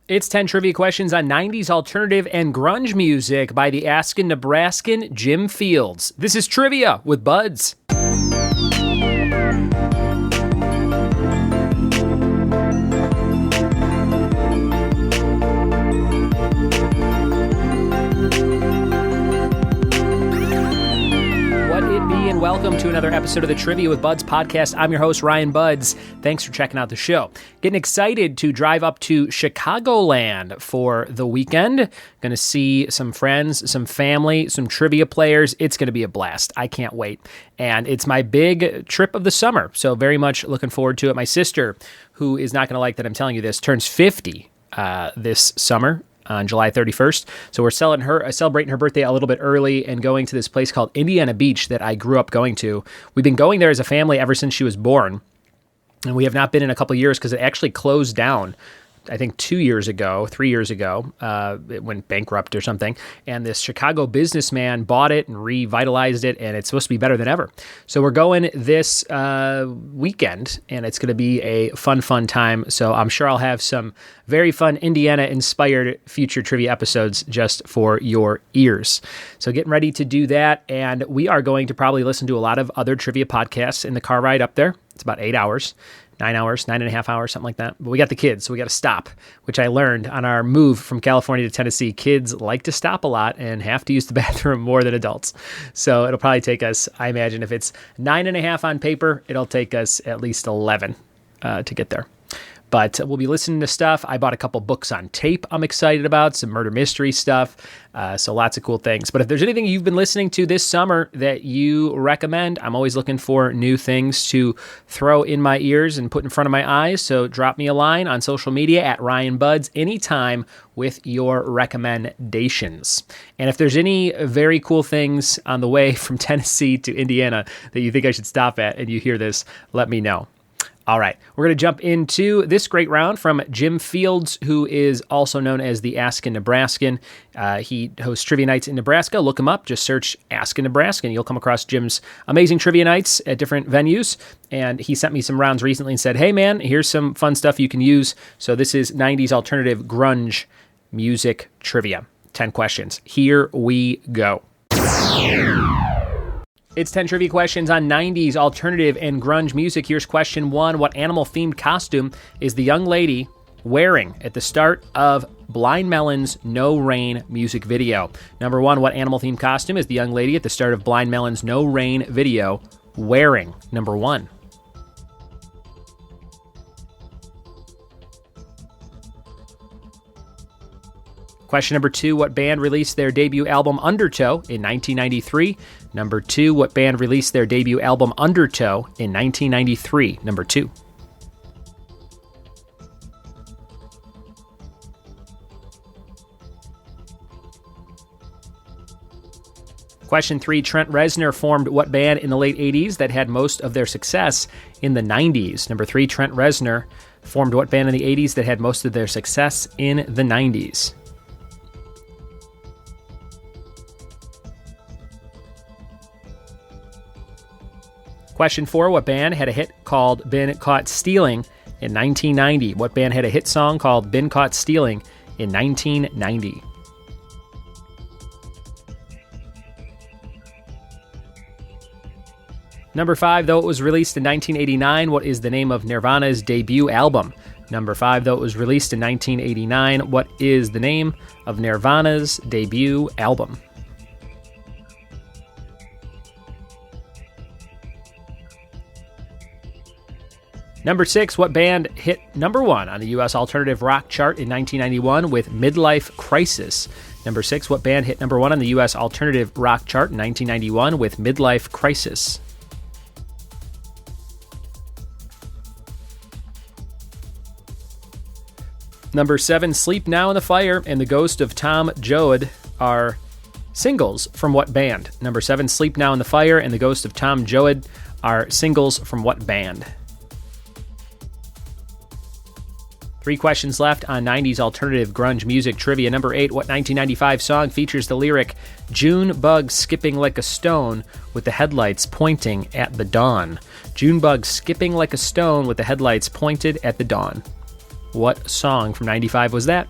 It's 10 trivia questions on 90s alternative and grunge music by the Askin Nebraskan Jim Fields. This is Trivia with Buds. Welcome to another episode of the Trivia with Buds podcast. I'm your host, Ryan Buds. Thanks for checking out the show. Getting excited to drive up to Chicagoland for the weekend. Going to see some friends, some family, some trivia players. It's going to be a blast. I can't wait. And it's my big trip of the summer, so very much looking forward to it. My sister, who is not going to like that I'm telling you this, turns 50 this summer. On July 31st. So we're celebrating her birthday a little bit early and going to this place called Indiana Beach that I grew up going to. We've been going there as a family ever since she was born. And we have not been in a couple of years because it actually closed down, I think 3 years ago, it went bankrupt or something. And this Chicago businessman bought it and revitalized it, and it's supposed to be better than ever. So we're going this weekend, and it's going to be a fun time. So I'm sure I'll have some very fun Indiana-inspired future trivia episodes just for your ears. So getting ready to do that, and we are going to probably listen to a lot of other trivia podcasts in the car ride up there. It's about 8 hours. 9 hours, 9.5 hours, something like that. But we got the kids, so we got to stop, which I learned on our move from California to Tennessee. Kids like to stop a lot and have to use the bathroom more than adults. So it'll probably take us, I imagine, if it's 9.5 on paper, it'll take us at least 11 to get there. But we'll be listening to stuff. I bought a couple books on tape I'm excited about, some murder mystery stuff, so lots of cool things. But if there's anything you've been listening to this summer that you recommend, I'm always looking for new things to throw in my ears and put in front of my eyes. So drop me a line on social media at Ryan Buds anytime with your recommendations. And if there's any very cool things on the way from Tennessee to Indiana that you think I should stop at and you hear this, let me know. All right, we're going to jump into this great round from Jim Fields, who is also known as the Askin Nebraskan. He hosts trivia nights in Nebraska. Look him up. Just search Askin Nebraskan. You'll come across Jim's amazing trivia nights at different venues. And he sent me some rounds recently and said, hey, man, here's some fun stuff you can use. So this is 90s alternative grunge music trivia. 10 questions. Here we go. It's 10 trivia questions on 90s alternative and grunge music. Here's question 1. What animal-themed costume is the young lady wearing at the start of Blind Melon's No Rain music video? Number 1, what animal-themed costume is the young lady at the start of Blind Melon's No Rain video wearing? Number 1. Question number 2, what band released their debut album Undertow in 1993? Number 2, what band released their debut album Undertow in 1993? Number 2. Question 3, Trent Reznor formed what band in the late 80s that had most of their success in the 90s? Number 3, Trent Reznor formed what band in the 80s that had most of their success in the 90s? Question 4, what band had a hit called Been Caught Stealing in 1990? What band had a hit song called Been Caught Stealing in 1990? Number 5, though it was released in 1989, what is the name of Nirvana's debut album? Number 5, though it was released in 1989, what is the name of Nirvana's debut album? Number 6, what band hit number 1 on the U.S. alternative rock chart in 1991 with Midlife Crisis? Number 6, what band hit number 1 on the U.S. alternative rock chart in 1991 with Midlife Crisis? Number 7, Sleep Now in the Fire and The Ghost of Tom Joad are singles from what band? Number 7, Sleep Now in the Fire and The Ghost of Tom Joad are singles from what band? 3 questions left on 90s alternative grunge music trivia. Number 8, what 1995 song features the lyric, June bug skipping like a stone with the headlights pointing at the dawn? June bug skipping like a stone with the headlights pointed at the dawn. What song from 95 was that?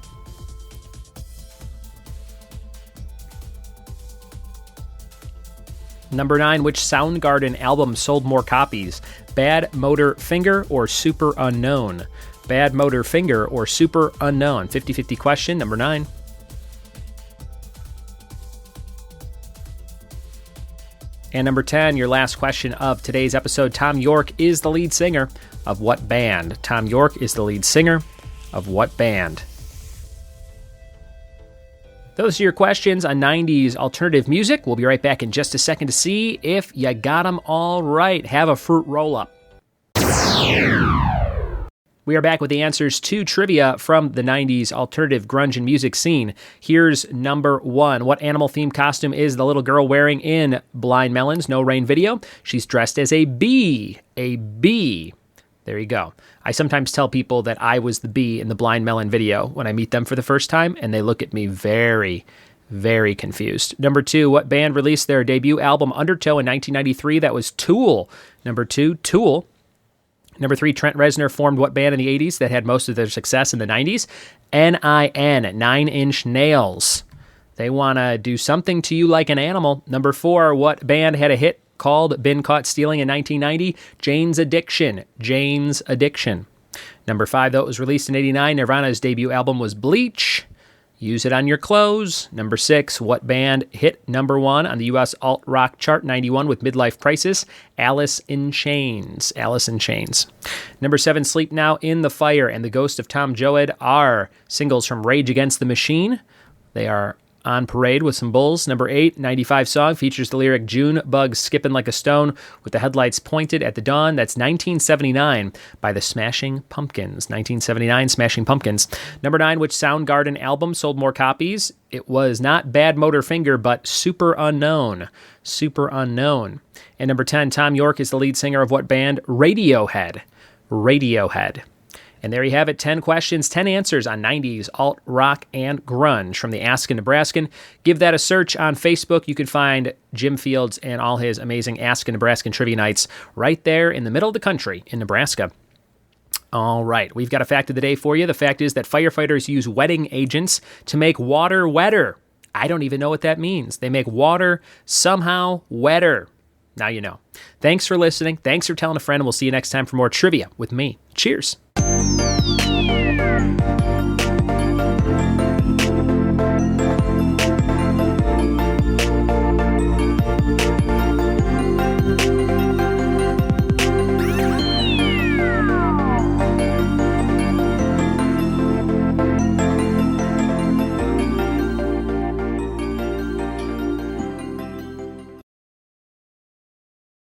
Number 9, which Soundgarden album sold more copies? Bad Motor Finger or Super Unknown? Bad Motor Finger or Super Unknown? 50-50 question, number 9. And number 10, your last question of today's episode. Tom York is the lead singer of what band? Tom York is the lead singer of what band? Those are your questions on 90s alternative music. We'll be right back in just a second to see if you got them all right. Have a fruit roll-up. We are back with the answers to trivia from the 90s alternative grunge and music scene. Here's number 1. What animal-themed costume is the little girl wearing in Blind Melon's No Rain video? She's dressed as a bee. A bee. There you go. I sometimes tell people that I was the bee in the Blind Melon video when I meet them for the first time, and they look at me very, very confused. Number 2, what band released their debut album Undertow in 1993? That was Tool. Number 2, Tool. Number 3, Trent Reznor formed what band in the 80s that had most of their success in the 90s? NIN, 9 Inch Nails. They want to do something to you like an animal. Number 4, what band had a hit called Been Caught Stealing in 1990? Jane's Addiction. Jane's Addiction. Number 5, though it was released in 89, Nirvana's debut album was Bleach. Use it on your clothes. Number 6, what band hit number 1 on the U.S. alt-rock chart 91 with Midlife Crisis? Alice in Chains. Alice in Chains. Number 7, Sleep Now, In the Fire, and The Ghost of Tom Joad are singles from Rage Against the Machine. They are on parade with some bulls. Number 8, 95 song, features the lyric June bug skipping like a stone with the headlights pointed at the dawn. That's 1979 by the Smashing Pumpkins. 1979 Smashing Pumpkins. Number 9, which Soundgarden album sold more copies? It was not Bad Motor Finger, but Super Unknown. Super Unknown. And number 10, Tom York is the lead singer of what band? Radiohead. Radiohead. And there you have it, 10 questions, 10 answers on 90s, alt, rock, and grunge from the Ask a Nebraskan. Give that a search on Facebook. You can find Jim Fields and all his amazing Ask a Nebraskan trivia nights right there in the middle of the country in Nebraska. All right, we've got a fact of the day for you. The fact is that firefighters use wetting agents to make water wetter. I don't even know what that means. They make water somehow wetter. Now you know. Thanks for listening. Thanks for telling a friend. And we'll see you next time for more trivia with me. Cheers.